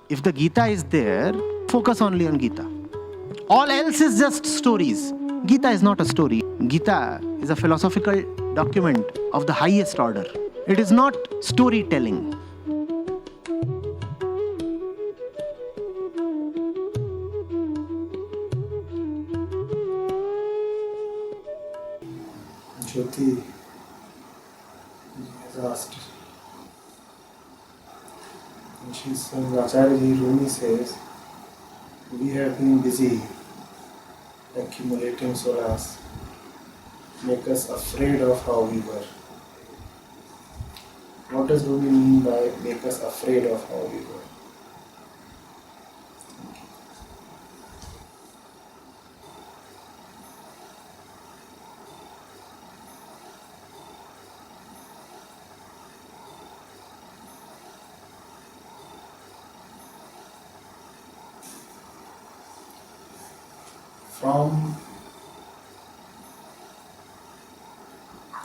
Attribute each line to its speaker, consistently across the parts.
Speaker 1: If the Gita is there, focus only on Gita. All else is just stories. Gita is not a story. Gita is a philosophical document of the highest order. It is not storytelling.
Speaker 2: Jyoti has asked, and she's saying, Acharya Rumi says, we have been busy accumulating solace, make us afraid of how we were. What does Rumi mean by make us afraid of how we were? From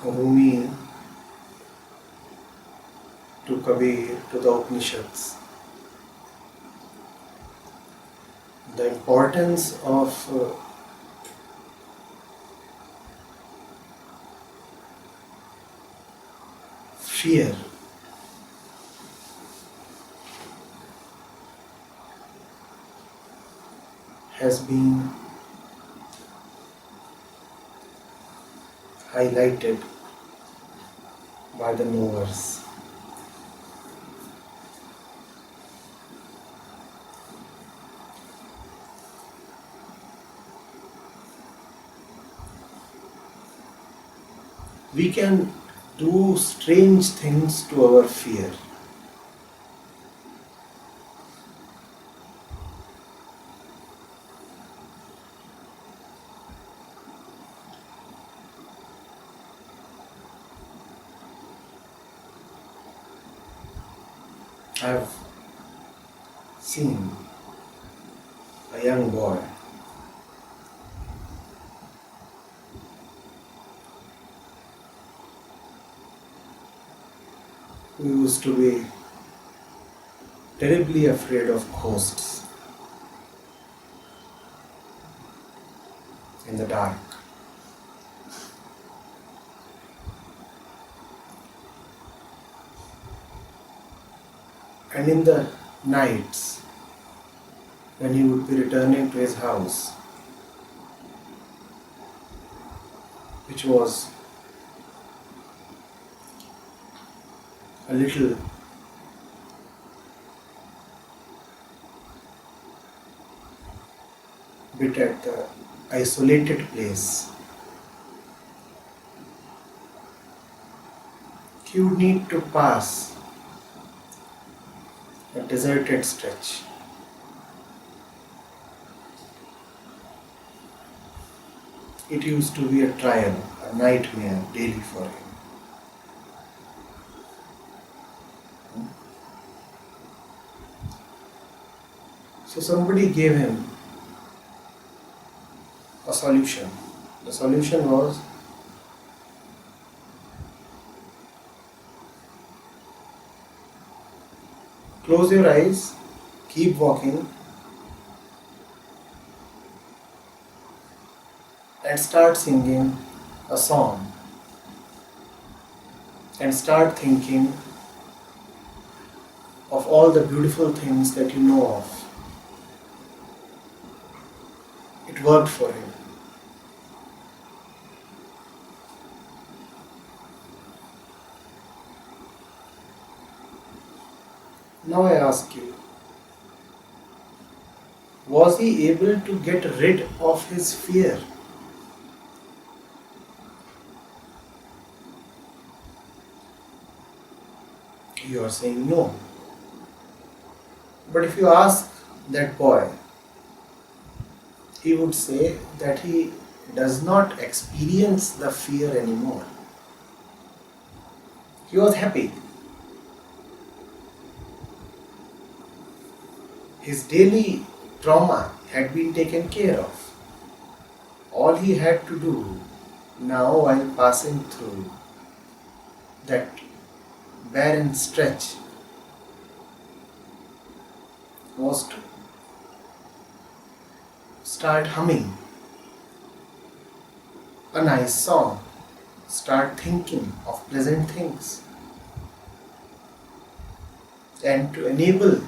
Speaker 2: Rumi to Kabir to the Upanishads, the importance of fear has been highlighted by the knowers. We can do strange things to our fear. I have seen a young boy who used to be terribly afraid of ghosts in the dark. And in the nights, when he would be returning to his house, which was a little bit at the isolated place, he would need to pass a deserted stretch. It used to be a trial, a nightmare daily for him. So somebody gave him a solution. The solution was close your eyes, keep walking, and start singing a song, and start thinking of all the beautiful things that you know of. It worked for him. Now I ask you, was he able to get rid of his fear? You are saying no. But if you ask that boy, he would say that he does not experience the fear anymore. He was happy. His daily trauma had been taken care of. All he had to do now, while passing through that barren stretch, was to start humming a nice song, start thinking of pleasant things, and to enable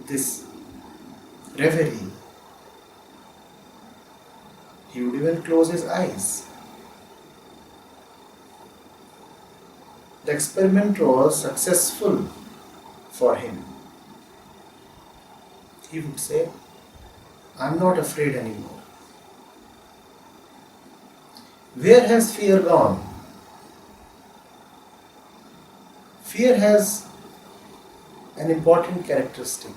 Speaker 2: this reverie, he would even close his eyes. The experiment was successful for him. He would say, I'm not afraid anymore. Where has fear gone? Fear has an important characteristic.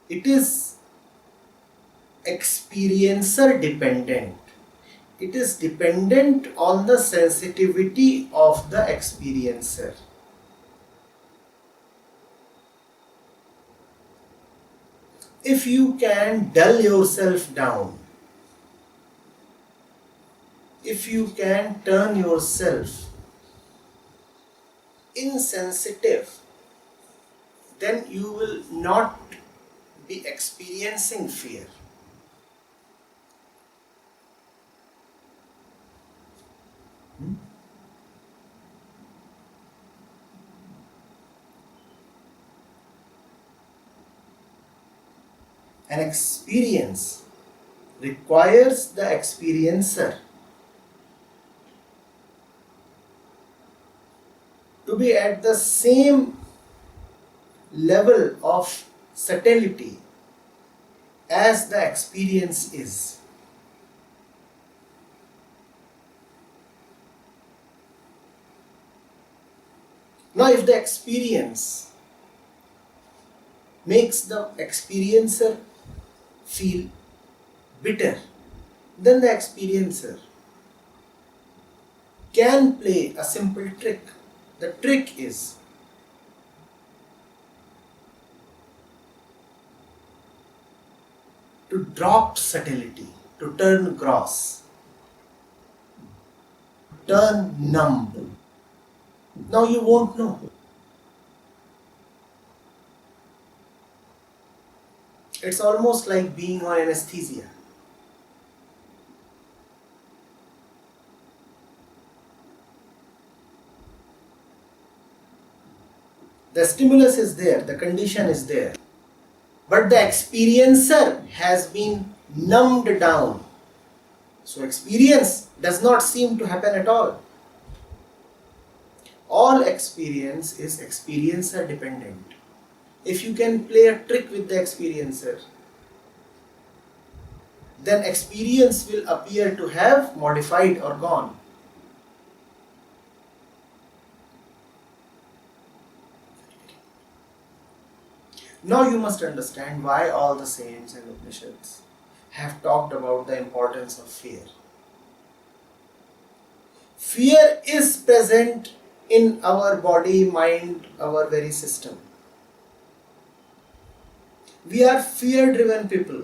Speaker 2: It is experiencer dependent. It is dependent on the sensitivity of the experiencer. If you can dull yourself down, if you can turn yourself insensitive, then you will not be experiencing fear. An experience requires the experiencer to be at the same level of subtlety as the experience is. Now, if the experience makes the experiencer feel bitter, then the experiencer can play a simple trick. The trick is to drop subtlety, to turn gross, turn numb. Now you won't know. It's almost like being on anesthesia. The stimulus is there, the condition is there, but the experiencer has been numbed down. So experience does not seem to happen at all. All experience is experiencer dependent. If you can play a trick with the experiencer, then experience will appear to have modified or gone. Now you must understand why all the saints and Upanishads have talked about the importance of fear. Fear is present in our body, mind, our very system. We are fear-driven people.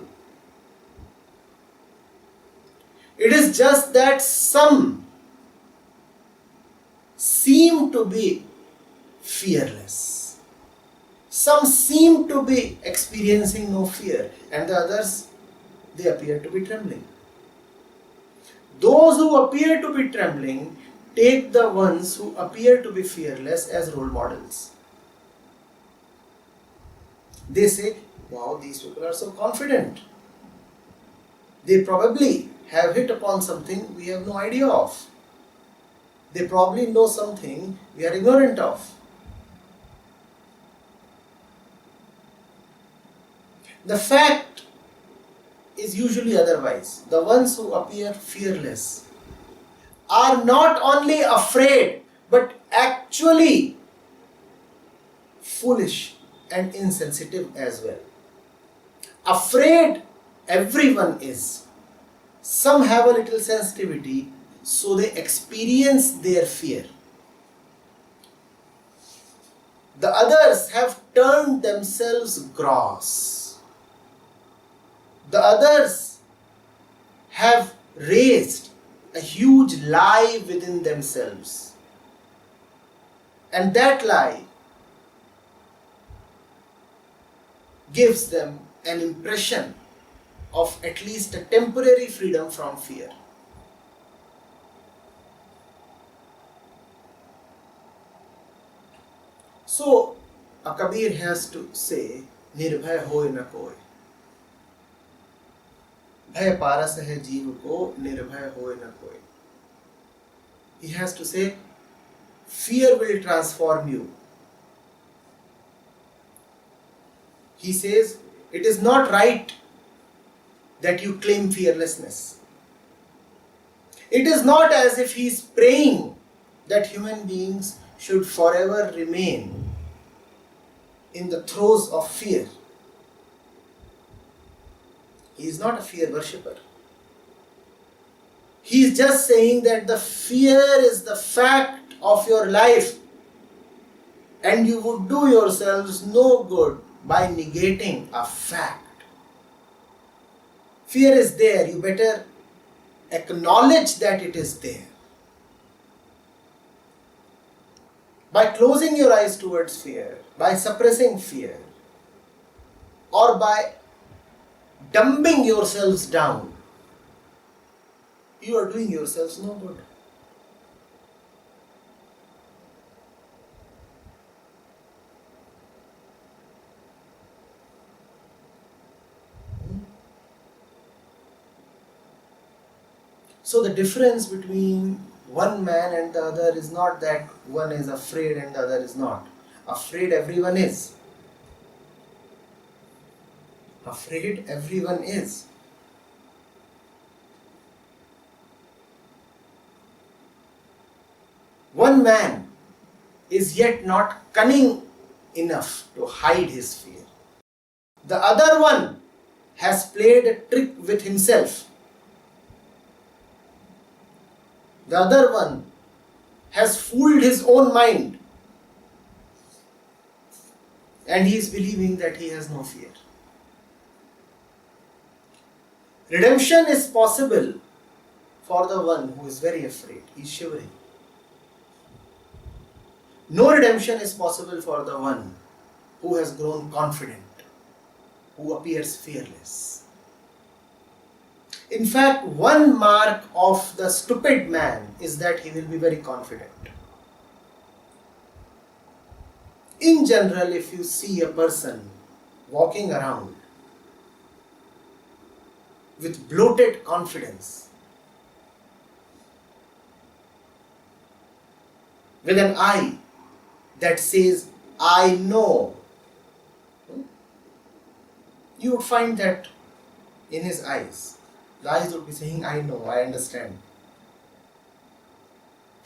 Speaker 2: It is just that some seem to be fearless. Some seem to be experiencing no fear, and the others, they appear to be trembling. Those who appear to be trembling take the ones who appear to be fearless as role models. They say, wow, these people are so confident. They probably have hit upon something we have no idea of. They probably know something we are ignorant of. The fact is usually otherwise. The ones who appear fearless are not only afraid, but actually foolish and insensitive as well. Afraid everyone is. Some have a little sensitivity, so they experience their fear. The others have turned themselves gross. The others have raised a huge lie within themselves. And that lie gives them an impression of at least a temporary freedom from fear. So, a Kabir has to say, Nirbhay hoy na koi. Bhay paras hai jeev ko, nirbhay hoy na koi. He has to say, fear will transform you. He says, it is not right that you claim fearlessness. It is not as if he is praying that human beings should forever remain in the throes of fear. He is not a fear worshipper. He is just saying that the fear is the fact of your life and you would do yourselves no good by negating a fact. Fear is there, you better acknowledge that it is there. By closing your eyes towards fear, by suppressing fear, or by dumbing yourselves down, you are doing yourselves no good. So the difference between one man and the other is not that one is afraid and the other is not. Afraid everyone is. Afraid everyone is. One man is yet not cunning enough to hide his fear. The other one has played a trick with himself. The other one has fooled his own mind and he is believing that he has no fear. Redemption is possible for the one who is very afraid. He is shivering. No redemption is possible for the one who has grown confident, who appears fearless. In fact, one mark of the stupid man is that he will be very confident. In general, if you see a person walking around with bloated confidence, with an eye that says, I know, you would find that in his eyes. The eyes would be saying, I know, I understand.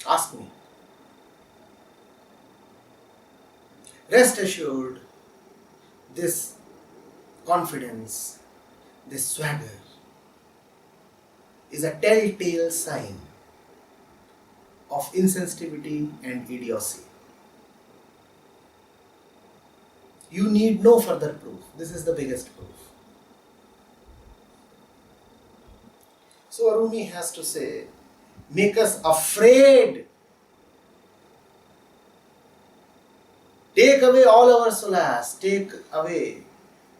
Speaker 2: Ask me. Rest assured, this confidence, this swagger is a telltale sign of insensitivity and idiocy. You need no further proof. This is the biggest proof. So Rumi has to say, make us afraid. Take away all our solace. Take away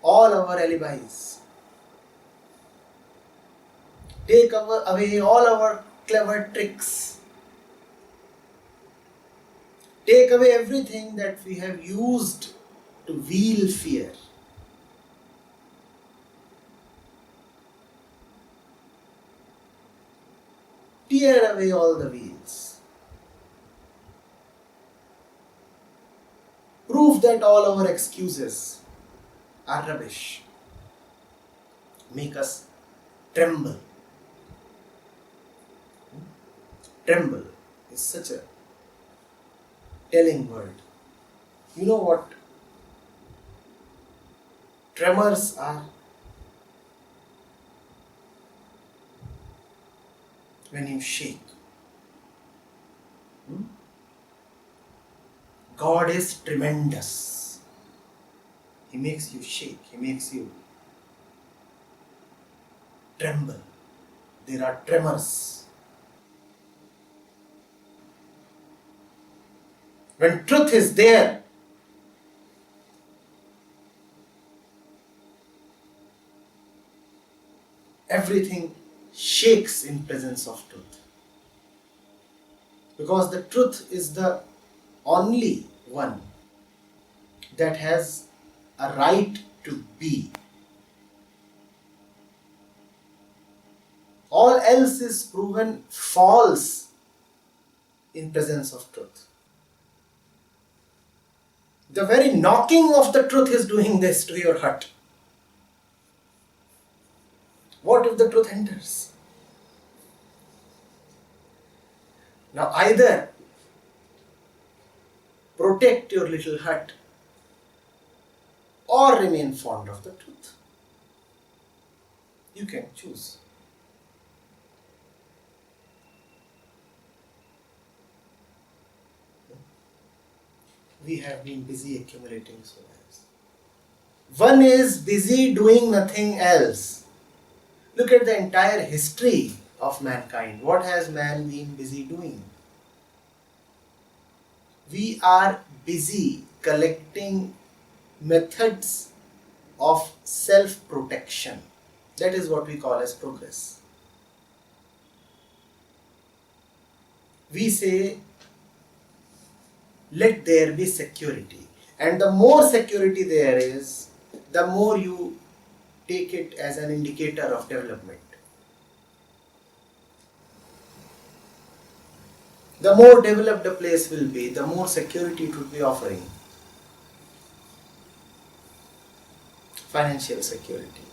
Speaker 2: all our alibis. Take away all our clever tricks. Take away everything that we have used to wield fear. Tear away all the wheels. Prove that all our excuses are rubbish. Make us tremble. Tremble is such a telling word. You know what tremors are? When you shake. God is tremendous. He makes you shake. He makes you tremble. There are tremors. When truth is there, everything shakes in presence of truth. Because the truth is the only one that has a right to be. All else is proven false in presence of truth. The very knocking of the truth is doing this to your heart. What if the truth enters? Now either protect your little hut or remain fond of the truth. You can choose. We have been busy accumulating souls. One is busy doing nothing else. Look at the entire history of mankind. What has man been busy doing? We are busy collecting methods of self-protection. That is what we call as progress. We say, let there be security. And the more security there is, the more you take it as an indicator of development. The more developed a place will be, the more security it would be offering. Financial security,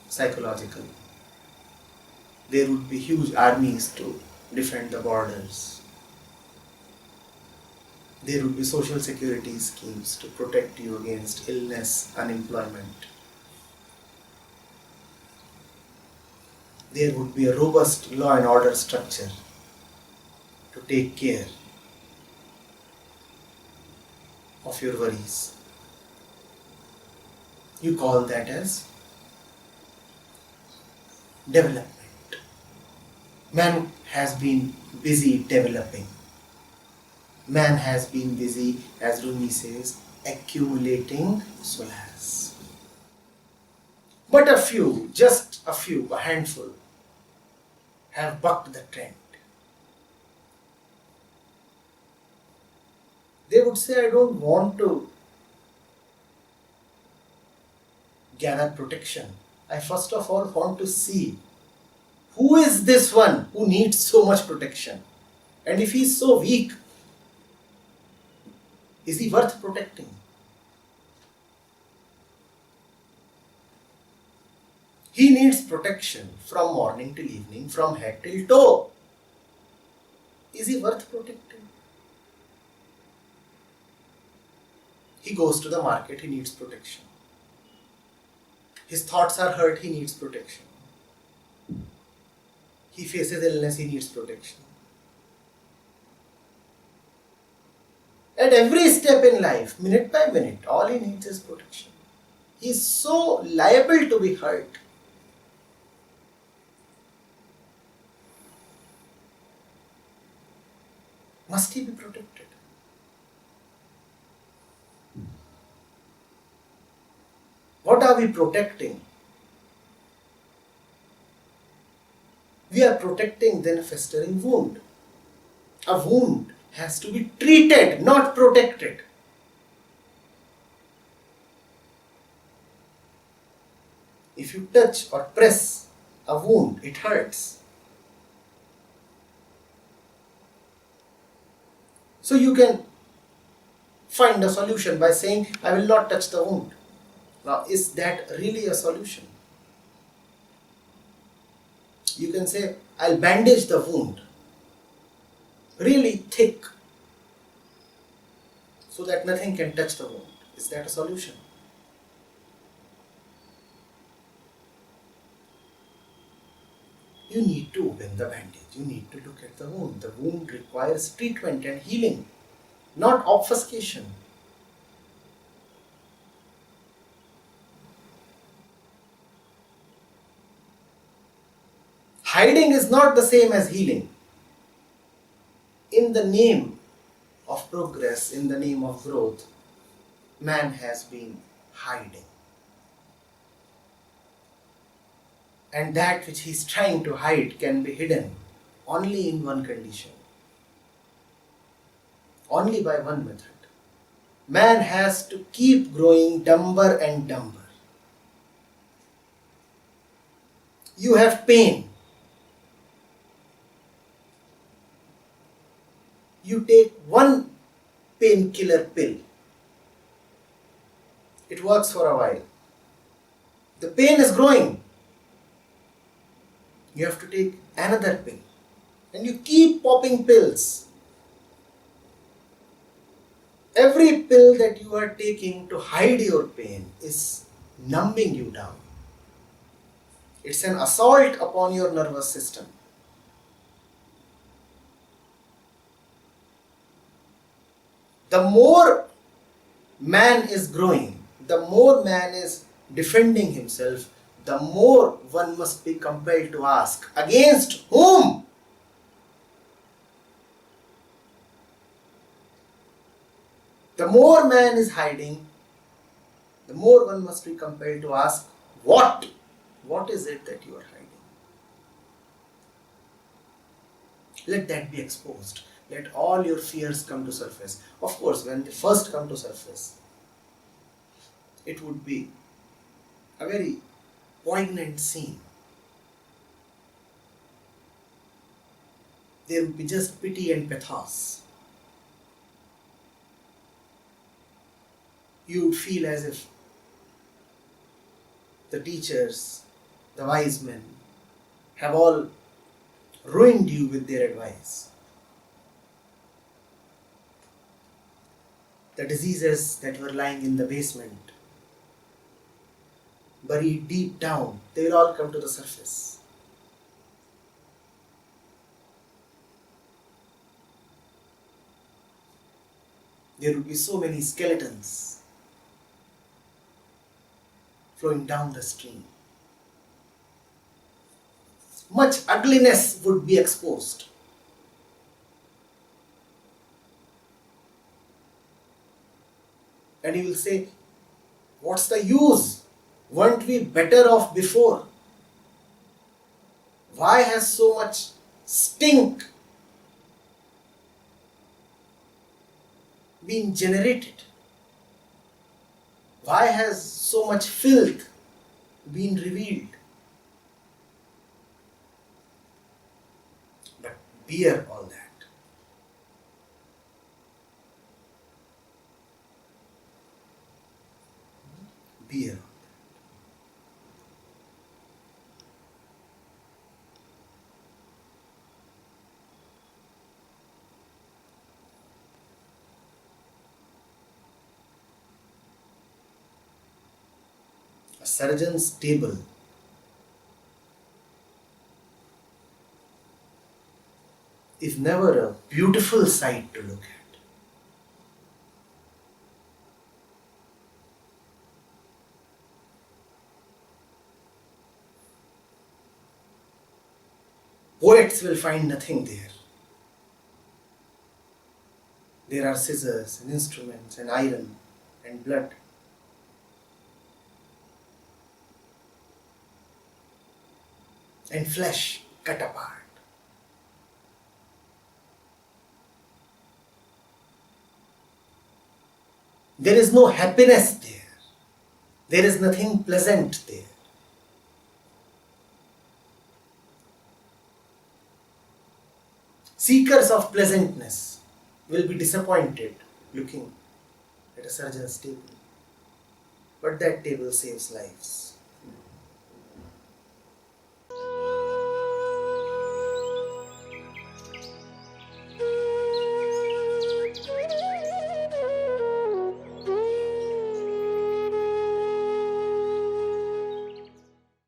Speaker 2: psychological. There would be huge armies to defend the borders. There would be social security schemes to protect you against illness, unemployment. There would be a robust law and order structure to take care of your worries. You call that as development. Man has been busy developing. Man has been busy, as Rumi says, accumulating solace. But a few, just a few, a handful, have bucked the trend. They would say, I don't want to gather protection. I first of all want to see who is this one who needs so much protection. And if he is so weak, is he worth protecting? He needs protection from morning till evening, from head till toe. Is he worth protecting? He goes to the market, he needs protection. His thoughts are hurt, he needs protection. He faces illness, he needs protection. At every step in life, minute by minute, all he needs is protection. He is so liable to be hurt. Must he be protected? What are we protecting? We are protecting then a festering wound. A wound has to be treated, not protected. If you touch or press a wound, it hurts. So you can find a solution by saying, I will not touch the wound. Now, is that really a solution? You can say, I'll bandage the wound really thick so that nothing can touch the wound. Is that a solution? You need to open the bandage. You need to look at the wound. The wound requires treatment and healing, not obfuscation. Hiding is not the same as healing. In the name of progress, in the name of growth, man has been hiding. And that which he is trying to hide can be hidden only in one condition, only by one method. Man has to keep growing dumber and dumber. You have pain. You take one painkiller pill. It works for a while. The pain is growing. You have to take another pill. And you keep popping pills. Every pill that you are taking to hide your pain is numbing you down. It's an assault upon your nervous system. The more man is growing, the more man is defending himself, the more one must be compelled to ask, against whom? The more man is hiding, the more one must be compelled to ask, what? What is it that you are hiding? Let that be exposed. Let all your fears come to surface. Of course, when they first come to surface, it would be a very poignant scene. There would be just pity and pathos. You would feel as if the teachers, the wise men, have all ruined you with their advice. The diseases that were lying in the basement, buried deep down, they will all come to the surface. There would be so many skeletons flowing down the stream. Much ugliness would be exposed. And you will say, what's the use? Weren't we better off before? Why has so much stink been generated? Why has so much filth been revealed? But bear all that. Bear all that. A surgeon's table is never a beautiful sight to look at. Poets will find nothing there. There are scissors and instruments and iron and blood. And flesh cut apart. There is no happiness there. There is nothing pleasant there. Seekers of pleasantness will be disappointed looking at a surgeon's table. But that table saves lives.